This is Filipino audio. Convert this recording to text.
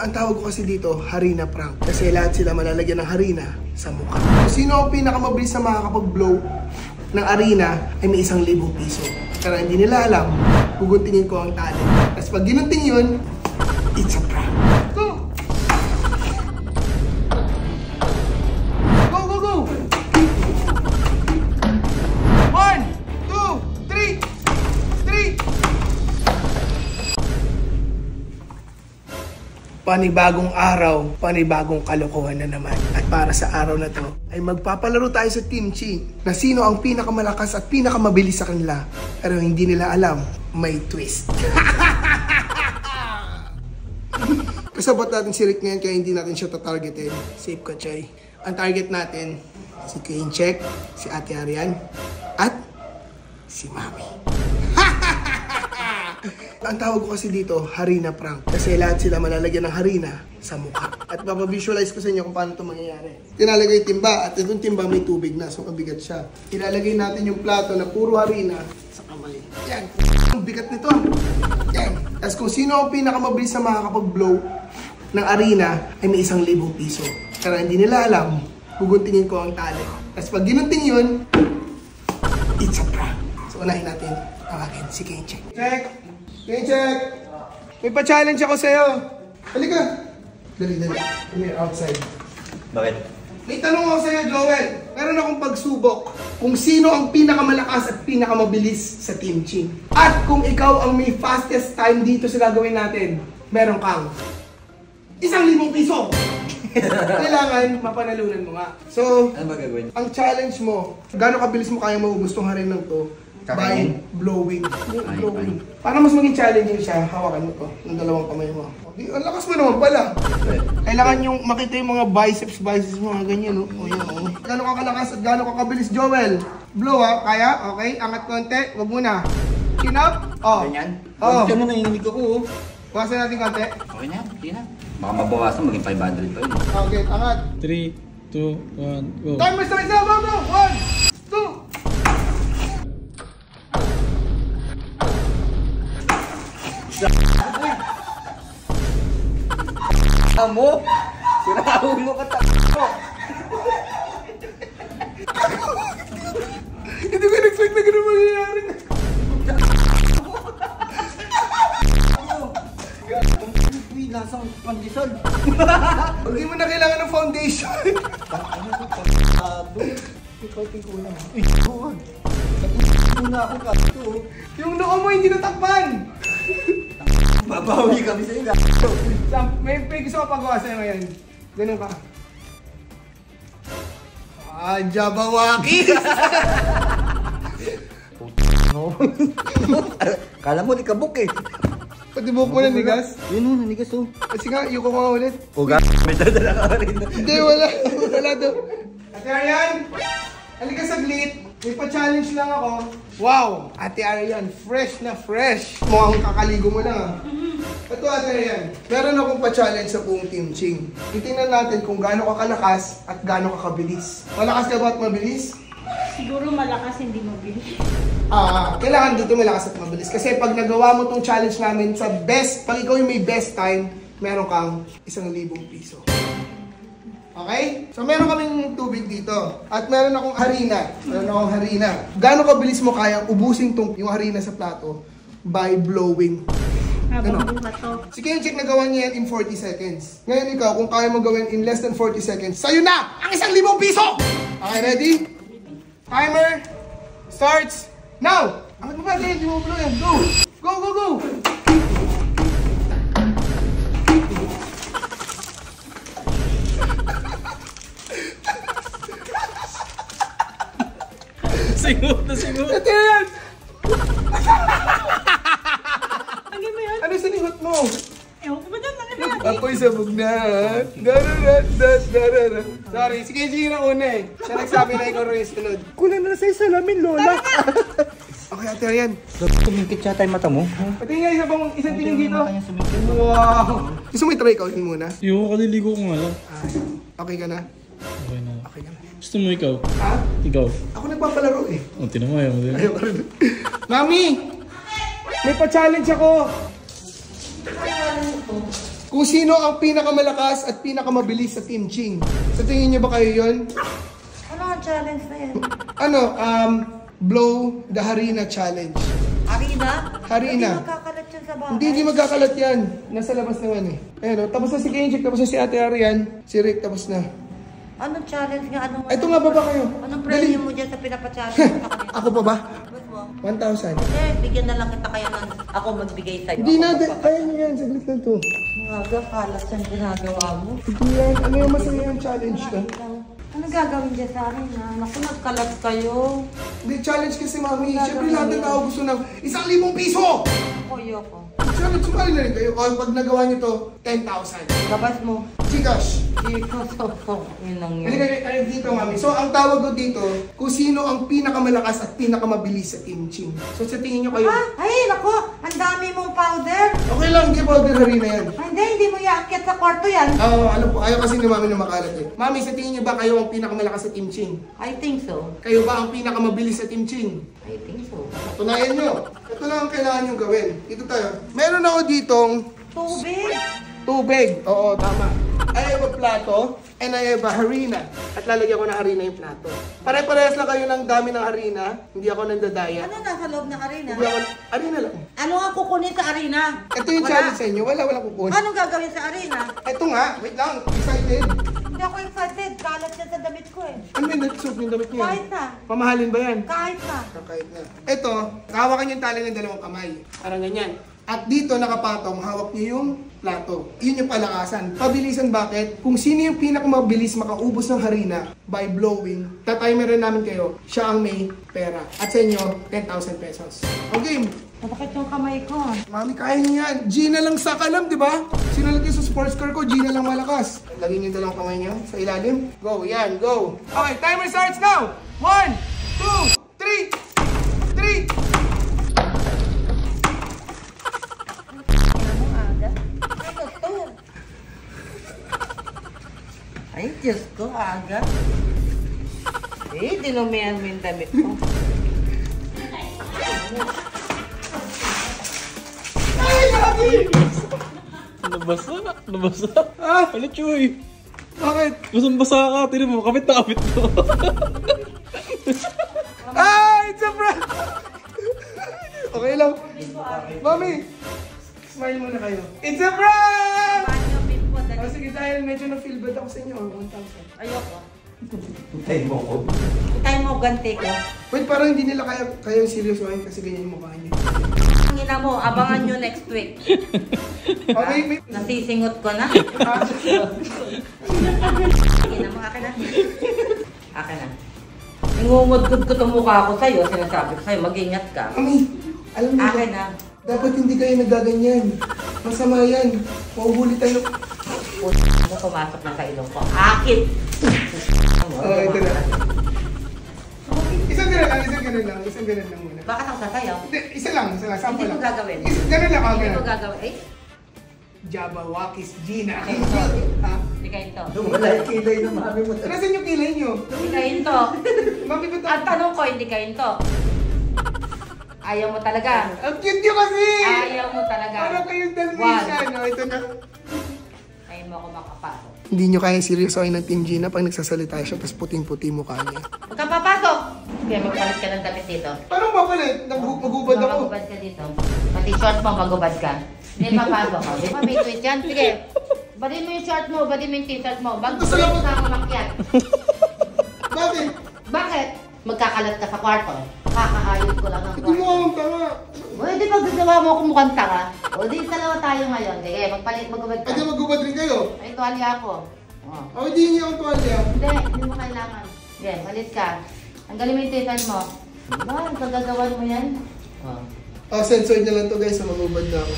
Ang tawag ko kasi dito, harina prank. Kasi lahat sila malalagyan ng harina sa mukha. Kung sino ang pinakamabilis na makakapag-blow ng harina ay may 1,000 piso. Pero hindi nila alam, guguntingin ko ang talent. Tapos pag ginunting yun, it's a prank. Go! Go, go, go! 1, 2, 3! Panibagong araw, panibagong kalokohan na naman. At para sa araw na to, ay magpapalaro tayo sa Team Ching na sino ang pinakamalakas at pinakamabilis sa kanila. Pero hindi nila alam, may twist. Kasabot natin si Rick ngayon kaya hindi natin siya tatargetin. Safe ka, Choy. Ang target natin, si Kaincheck, si Ate Arian, at si Mami. Ang tawag ko kasi dito, harina prank. Kasi lahat sila malalagyan ng harina sa mukha. At papavisualize ko sa inyo kung paano ito mangyayari. Tinalagay timba at itong timba may tubig na, so mabigat siya. Ilalagay natin yung plato na puro harina sa kamay. Yan. Ang bigat nito. Yan. Tapos kung sino ang pinakamabilis na makakapag-blow ng harina ay may 1,000 piso. Pero hindi nila alam, guguntingin ko ang talent. Tapos pag ginunting yun, it's a prank. So unahin natin ang akin, si Kaincheck. Check! Kaincheck! May pa-challenge ako sa'yo. Halika! Dali. Come here, outside. Bakit? May tanong ako sa'yo, Joel. Meron akong pagsubok kung sino ang pinakamalakas at pinakamabilis sa Team Ching. At kung ikaw ang may fastest time dito sa gagawin natin, meron kang 1,000 piso! Kailangan mapanalunan mo nga. So, ano ba gagawin? Ang challenge mo, gaano kabilis mo kaya maubos tong harin ng to? By blowing. Blowing. Para mas maging challenging siya, hawakan mo to ng dalawang kamay mo. Ang lakas mo naman pala. Kailangan yung makita yung mga biceps, mga ganyan. No? O yun, o. Gaano ka kalakas at gaano ka kabilis, Joel? Blow ha, kaya? Okay, angat konti. Wag muna. Chin up. Oh. Ganyan? Oh. Ganyan mo nanginig ako. Bawasan natin konti. Okay na, hindi na. Baka mabawasan, maging 500 pa yun. Okay, angat. 3, 2, 1, go. Timer starts now, go! 1, 2. Amo? Siraon mo ka mo. Hindi ko in-expect na gano'n mangyayari. Lasang pandesal. Hindi mo na kailangan ng foundation. Ikaw tingko lang. Muna ako kato. Yung noo mo hindi natakpan. Babawi kami sa inyo. May gusto ka pagawa sa'yo ngayon. Ganun ka. Jabawaki! Kala mo, likabok eh. Pati buhok mo na nigas? Yun o, nanigas o. Kasi nga, yung ko nga ulit. Uga, may dadala ka rin. Hindi, wala. Wala daw. Ate Arian, halika saglit. May pa-challenge lang ako. Wow! Ate Arian, fresh na fresh. Mukhang kakaligo mo lang ah. Ito Ate Arian, meron akong pa-challenge sa buong Team Ching. Titingnan natin kung gaano ka kalakas at gaano ka kabilis. Malakas ka ba at mabilis? Siguro malakas, hindi mabilis. Kailangan dito malakas at mabilis. Kasi pag nagawa mo tong challenge namin sa best, pag ikaw yung may best time, meron kang 1,000 piso. Okay? So meron kaming tubig dito. At meron akong harina. Gaano kabilis mo kaya ubusin yung harina sa plato by blowing? Habang buhat to. Si Kaincheck nagawa niya yan in 40 seconds. Ngayon ikaw, kung kaya mo gawin in less than 40 seconds, sa'yo na ang 1,000 piso! Okay, ready? Timer starts now! Angat mo ba kayo? Hindi mo blow yan. Go! Go, go, go! Singot na singot. Ito yan! Ano ba yan? Ano sinihot mo? Ewan ko ba dyan? Ano ba? Apoy sabog na. Sorry, si KJ na una eh. Siya nagsabi na ikaw rin sunod. Kulang na sa'yo salamin, Lola. Okay, Ate Arian. Sumingkit siya tayo mata mo. Pati nga isang tingin dito. Wow. Gusto mo i-try ikaw muna? Yung kaliligo ko nga lang. Okay ka na? Okay na. Okay ka na. Gusto mo ikaw? Ha? Ikaw? Ako nagpapalaro eh. O, tinamaya mo din. Ayaw ka rin. Mami! May pa-challenge ako! Kung sino ang pinakamalakas at pinakamabilis sa Team Ching. Sa tingin niyo ba kayo yun? Ano ang challenge na yan? Blow the Harina Challenge. Harina? Harina. Hindi magkakalat yan sa bahay. Hindi magkakalat yan. Nasa labas naman eh. Ayun, tapos na si Kenjik, tapos na si Ate Arian, si Rick, tapos na. Anong challenge nga? Ito nga, baba kayo. Anong premium mo dyan sa pinapachallenge sa kanila? Ako pa ba? Ba't mo? 1,000. Bigyan na lang kita kaya ng ako magbigay sa'yo. Hindi na, kaya niyo yan, saglit lang to. Nga, kalat yung ginagawa mo. Hindi yan, ano yung masaya yung challenge na? Ano gagawin dyan sa akin ha? Naku, nagkalat kayo. Hindi, challenge kasi mami. Siyempre lahat ng tao gusto ng 1,000 piso! Ako, yoko. Challenge, sumali na rin kayo. O pag nagawa niyo to, 10,000. Labas mo. Gcash. Dito, yun lang yun. Halika dito, mami. So, ang tawag ko dito, kung sino ang pinakamalakas at pinakamabilis sa Team Ching. So, sa tingin nyo kayo... Ay, naku! Ang dami mong powder! Okay lang, hindi powder harina yan. Hindi mo iakyat sa kwarto yan. Ano po, ayaw kasi ni mami na makalat eh. Mami, sa tingin nyo ba kayo ang pinakamalakas sa Team Ching? I think so. Kayo ba ang pinakamabilis sa Team Ching? I think so. Tunayan nyo. Ito lang ang kailangan nyo gawin. Dito tayo. Meron ako ditong Tubig! tubig. Oo, tama. I have a plato and I have a harina. At lalagyan ko ng harina yung plato. Pare-parehas lang kayo ng dami ng harina. Hindi ako nandadaya. Ano nasa loob ng arena? Hindi ako, harina lang. Ano ang kukunin sa arena? Ito yung challenge sa inyo. Walang kukunin. Anong gagawin sa arena? Ito nga. Wait lang. Excited. Hindi ako excited. Kalat yan sa damit ko eh. Ano yung nag-soup yung damit niyo? Kahit na. Pamahalin ba yan? Kahit na. Kahit na. Ito, hawakan yung tali ng dalawang kamay. Parang ganyan. At dito nakapatong, hawak niyo yung plato. Yun yung palakasan. Pabilisan bakit? Kung sino yung pinakamabilis makaubos ng harina by blowing, tatimerin namin kayo, siya ang may pera. At sa inyo, 10,000 pesos. Okay. Bakit yung kamay ko? Mami, kaya niyo yan. G na lang sa kalam, di ba? Sinalagay sa sports car ko, G na lang malakas. Lagyan niyo dalawang kamay niyo sa ilalim. Go, yan, go. Okay, timer starts now. 1, 2, 3, 3. Ay, Diyos ko, aga. Dinumihan mo yung damit ko. Ay, Gagi! Nabasa? Nabasa? Ah? Ano, Chuy? Bakit? Basang-basa ka. Tinan mo, kapit na kapit ko. Ah, it's a prank! Okay lang. Mami, smile muna kayo. It's a prank! Oh, sige, dahil medyo na-feel bad ako sa inyo. 1,000. Ayoko. Hintay mo ko. Hintay mo, ganti ko. Wait, parang hindi nila kayang serious ngayon kasi ganyan yung mukha niyo. Ang ina mo, abangan nyo next week. Okay, wait. Nasisingot ko na. Ina mo, akin na. Akin na. Ingungudgod ko itong mukha ko sa'yo. Sinasabi ko sa'yo, mag-ingat ka. Mami, alam mo Akin ba? na. Dapat hindi kayo nagaganyan. Masama yan. Mauhuli tayo. Ano pumasok na sa ilong ko? Akit! Oh, ito na. Isang ganun lang muna. Bakit ako sasayaw? Hindi, isa lang, sample Hindi lang. ko gagawin. Ganun lang, Hindi ko ganun. gagawin. Eh? Jabawakis Gina. Okay, ito. Ha? Hindi kayo ito. Wala yung kilay ng mami mo. Nasaan yung kilay nyo? Hindi kayo ito. Mami, ba't Ang tanong ko, hindi kayo ito. Ayaw mo talaga. ang cute nyo kasi! Ayaw mo talaga. Parang kayong Dalmatian. Oh, ito na. Ayaw mo ako makapasok. Hindi nyo kaya seryosohin ng Team Gina pag nagsasalita siya tapos puting-puti mukha niya. Huwag kang papasok! Kaya magpalit ka ng damit dito. Parang mapalit. Magubad ako. Magubad ka dito. Pati short mo, magubad ka. Hindi papasok ka. Di ba may tweet yan? Sige. Badin mo yung short mo, badin mo yung t-shirt mo. Bago Gusto ko lang- sa umakyat. Bakit? Bakit? Magkakalat ka sa kwarto. Kakaayos ko lang ang Hindi mo kwarto. akong tanga. O, di ba gagawa mo akong mukhang tanga? O, di dalawa tayo ngayon. Sige, magubad ka. Pwede magubad rin kayo. Ay, tuwalya ako. O. O, hindi niyo akong tuwalya. Hindi mo kailangan. Sige, palit ka. Tanggalin mo yung t-shirt mo. Diba, kagagawan mo yan? O. Oh, censored na lang to guys. Magubad na ako.